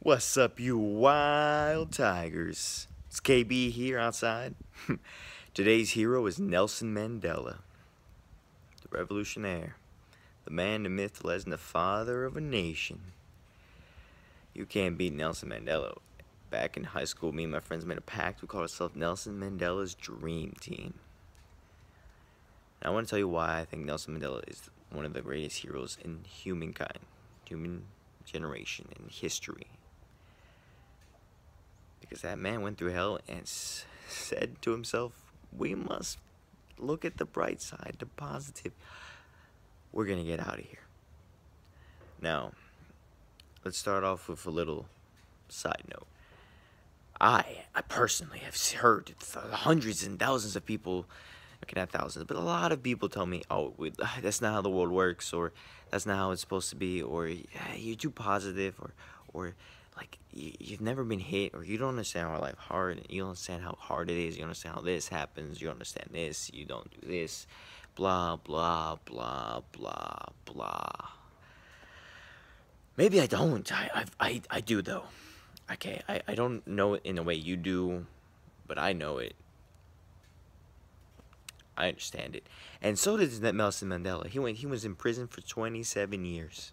What's up, you wild tigers? It's KB here outside. Today's hero is Nelson Mandela, the revolutionary, the man, the myth, the legend, the father of a nation. You can't beat Nelson Mandela. Back in high school, me and my friends made a pact. We called ourselves Nelson Mandela's Dream Team. And I want to tell you why I think Nelson Mandela is one of the greatest heroes in humankind, human generation, in history. Because that man went through hell and said to himself, we must look at the bright side, the positive. We're going to get out of here. Now, let's start off with a little side note. I personally have heard hundreds and thousands of people, okay, not thousands, but a lot of people tell me, oh, that's not how the world works, or that's not how it's supposed to be, or yeah, you're too positive, or like you've never been hit, or you don't understand how life hard, you don't understand how hard it is, you don't understand how this happens, you don't understand this, you don't do this, blah, blah, blah, blah, blah. Maybe I don't. I do, though. Okay, I don't know it in the way you do, but I know it. I understand it. And so did Nelson Mandela. He was in prison for 27 years.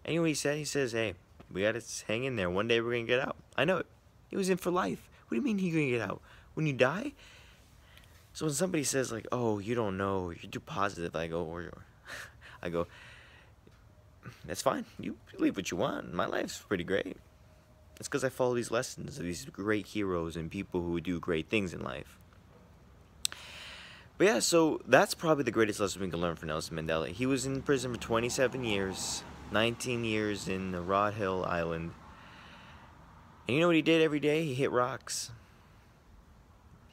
And you know what he said? He says, hey, we gotta hang in there. One day we're gonna get out. I know it. He was in for life. What do you mean he's gonna get out? When you die? So when somebody says like, oh, you don't know, you're too positive, I go, I go, that's fine. You believe what you want. My life's pretty great. It's because I follow these lessons of these great heroes and people who do great things in life. But yeah, so that's probably the greatest lesson we can learn from Nelson Mandela. He was in prison for 27 years, 19 years in the Rod Hill Island. And you know what he did every day? He hit rocks.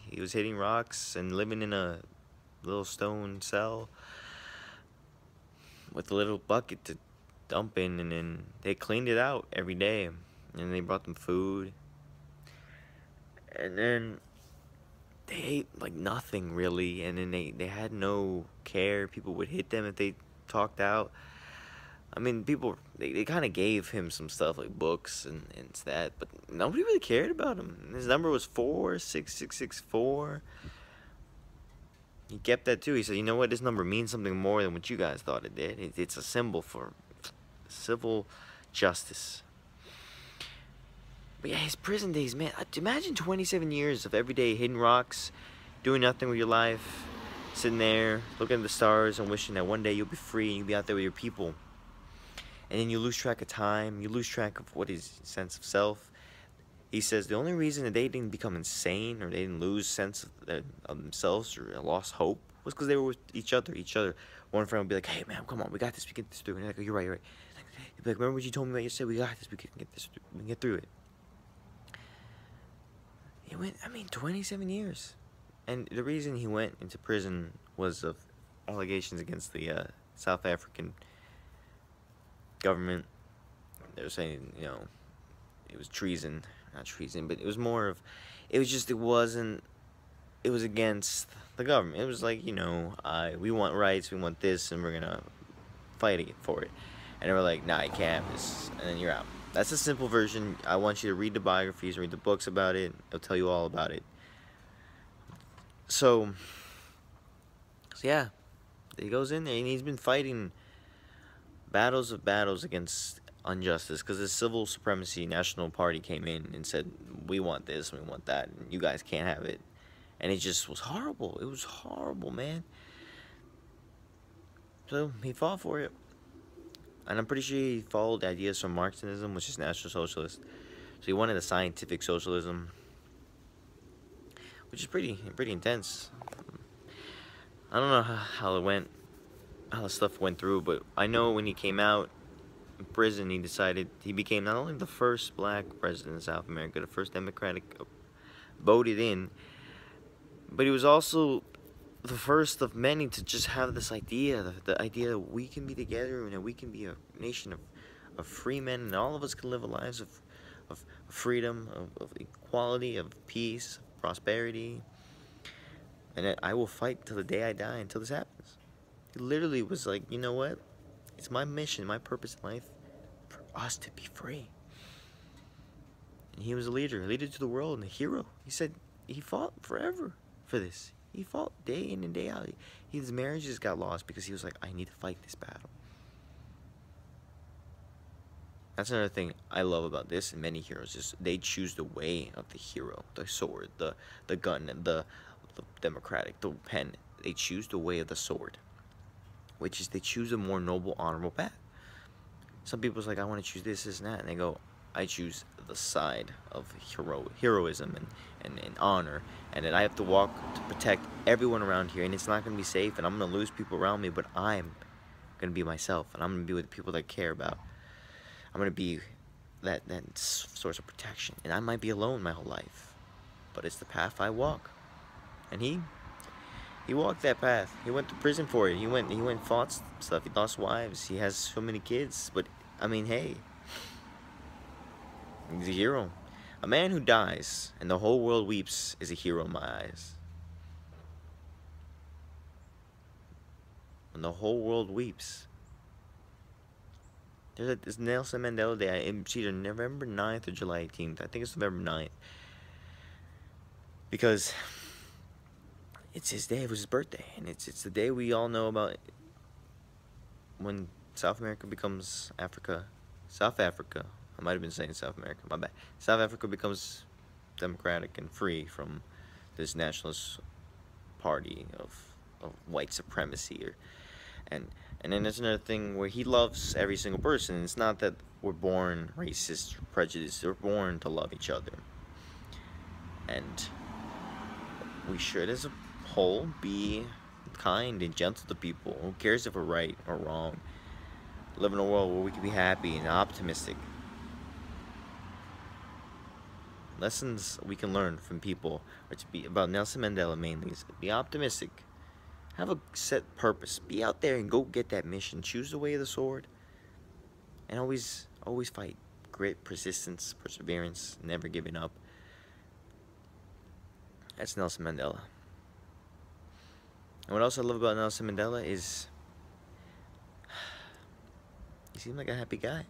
He was hitting rocks and living in a little stone cell with a little bucket to dump in, and then they cleaned it out every day. And they brought them food. And then they ate like nothing really, and then they had no care. People would hit them if they talked out. I mean, people, they kind of gave him some stuff like books and that, but nobody really cared about him. His number was 46664. He kept that too. He said, you know what, this number means something more than what you guys thought it did. It's a symbol for civil justice. But yeah, his prison days, man. Imagine 27 years of every day hitting rocks, doing nothing with your life, sitting there, looking at the stars and wishing that one day you'll be free and you'll be out there with your people. And then you lose track of time, you lose track of what is sense of self. He says the only reason that they didn't become insane or they didn't lose sense of themselves or lost hope was because they were with each other. One friend would be like, hey man, come on, we got this, we can get this through. And they're like, you're right. He'd be like, remember what you told me about yesterday? We got this, we can get this through. We can get through it. He went, 27 years. And the reason he went into prison was of allegations against the South African government. They were saying, it was treason. Not treason, but it was more of, it was against the government. It was like, we want rights, we want this, and we're going to fight for it. And they were like, nah, you can't have this, and then you're out. That's a simple version. I want you to read the biographies, read the books about it. It'll tell you all about it. So yeah, he goes in there, and he's been fighting battles against injustice, because the civil supremacy national party came in and said, we want this, we want that, and you guys can't have it. And it just was horrible. It was horrible, man. So he fought for it. And I'm pretty sure he followed ideas from Marxism, which is National Socialist. So he wanted a scientific socialism, which is pretty intense. I don't know how it went, how the stuff went through, but I know when he came out of prison, he became not only the first black president in South America, the first Democratic voted in, but he was also the first of many to just have this idea, the idea that we can be together and that we can be a nation of free men, and all of us can live lives of freedom, of equality, of peace, of prosperity, and that I will fight till the day I die until this happens. He literally was like, you know what? It's my mission, my purpose in life, for us to be free. He was a leader to the world, and a hero. He said he fought forever for this. He fought day in and day out. His marriages got lost because he was like, I need to fight this battle. That's another thing I love about this and many heroes is they choose the way of the hero, the sword, the gun, and the democratic, the pen. They choose the way of the sword, which is they choose a more noble, honorable path. Some people's like, I want to choose this, and that, and they go, I choose the side of heroism and honor, and that I have to walk to protect everyone around here, and it's not going to be safe, and I'm going to lose people around me, but I'm going to be myself, and I'm going to be with the people that I care about. I'm going to be that source of protection, and I might be alone my whole life, but it's the path I walk. And he walked that path. He went to prison for it. He went fought stuff. He lost wives. He has so many kids, but I mean, hey, he's a hero. A man who dies and the whole world weeps is a hero in my eyes. When the whole world weeps. There's this Nelson Mandela Day. It's either November 9th or July 18th. I think it's November 9th. Because it's his day. It was his birthday. And it's the day we all know about when South America becomes Africa. South Africa. I might have been saying South America. My bad. South Africa becomes democratic and free from this nationalist party of white supremacy. And then there's another thing where he loves every single person. It's not that we're born racist or prejudiced. We're born to love each other. And we should, as a whole, be kind and gentle to people. Who cares if we're right or wrong? Live in a world where we can be happy and optimistic. Lessons we can learn from people are to be about Nelson Mandela mainly is be optimistic. Have a set purpose. Be out there and go get that mission. Choose the way of the sword. And always fight. Grit, persistence, perseverance, never giving up. That's Nelson Mandela. And what else I love about Nelson Mandela is he seemed like a happy guy.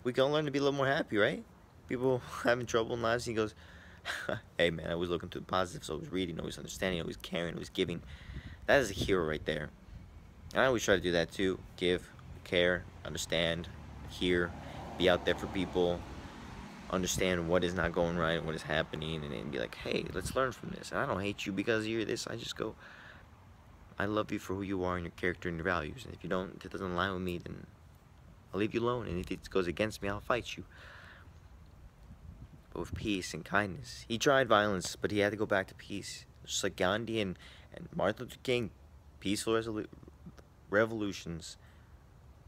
We can all learn to be a little more happy, right? People having trouble in lives, he goes, hey man, I was looking to the positives, always reading, always understanding, always caring, always giving. That is a hero right there. And I always try to do that too. Give, care, understand, hear, be out there for people, understand what is not going right, what is happening, and then be like, hey, let's learn from this. And I don't hate you because you're this. I just go, I love you for who you are and your character and your values. And if you don't, if it doesn't align with me, then I'll leave you alone. And if it goes against me, I'll fight you. But with peace and kindness. He tried violence, but he had to go back to peace. Just like Gandhi and Martin Luther King, peaceful revolutions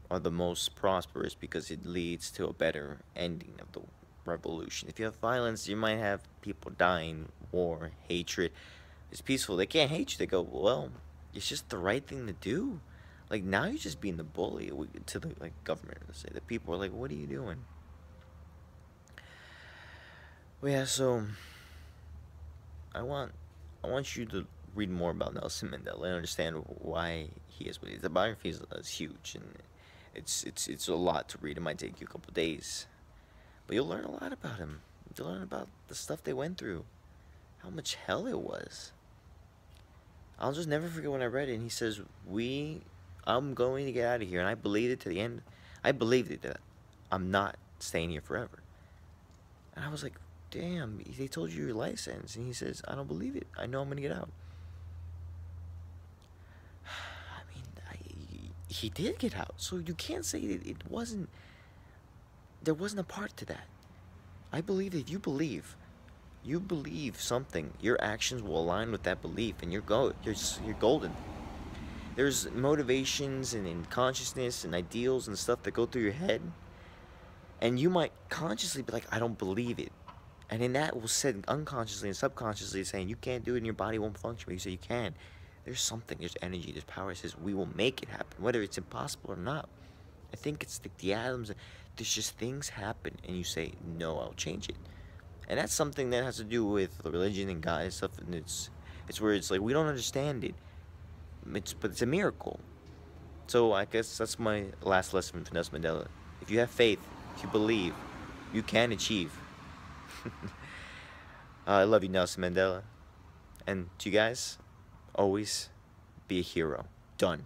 are the most prosperous because it leads to a better ending of the revolution. If you have violence, you might have people dying, war, hatred. It's peaceful. They can't hate you. They go, well, it's just the right thing to do. Like, now you're just being the bully to the government. Let's say the people are like, what are you doing? Well, yeah, so I want you to read more about Nelson Mandela and understand why he is what he is. The biography is huge, and it's a lot to read. It might take you a couple of days, but you'll learn a lot about him. You'll learn about the stuff they went through, how much hell it was. I'll just never forget when I read it, and he says, I'm going to get out of here, and I believed it to the end. I believed it that I'm not staying here forever. And I was like, damn, they told you your license. And he says, I don't believe it. I know I'm going to get out. I mean, he did get out. So you can't say that there wasn't a part to that. I believe that if you believe something, your actions will align with that belief, and you're golden. There's motivations and consciousness and ideals and stuff that go through your head, and you might consciously be like, I don't believe it. And then that will set unconsciously and subconsciously saying you can't do it and your body won't function. But you say you can. There's something, there's energy, there's power that says we will make it happen, whether it's impossible or not. I think it's the atoms. There's just things happen, and you say, no, I'll change it. And that's something that has to do with the religion and God and stuff. And it's where it's like we don't understand it. But it's a miracle. So I guess that's my last lesson from Nelson Mandela. If you have faith, if you believe, you can achieve. I love you, Nelson Mandela. And to you guys, always be a hero. Done.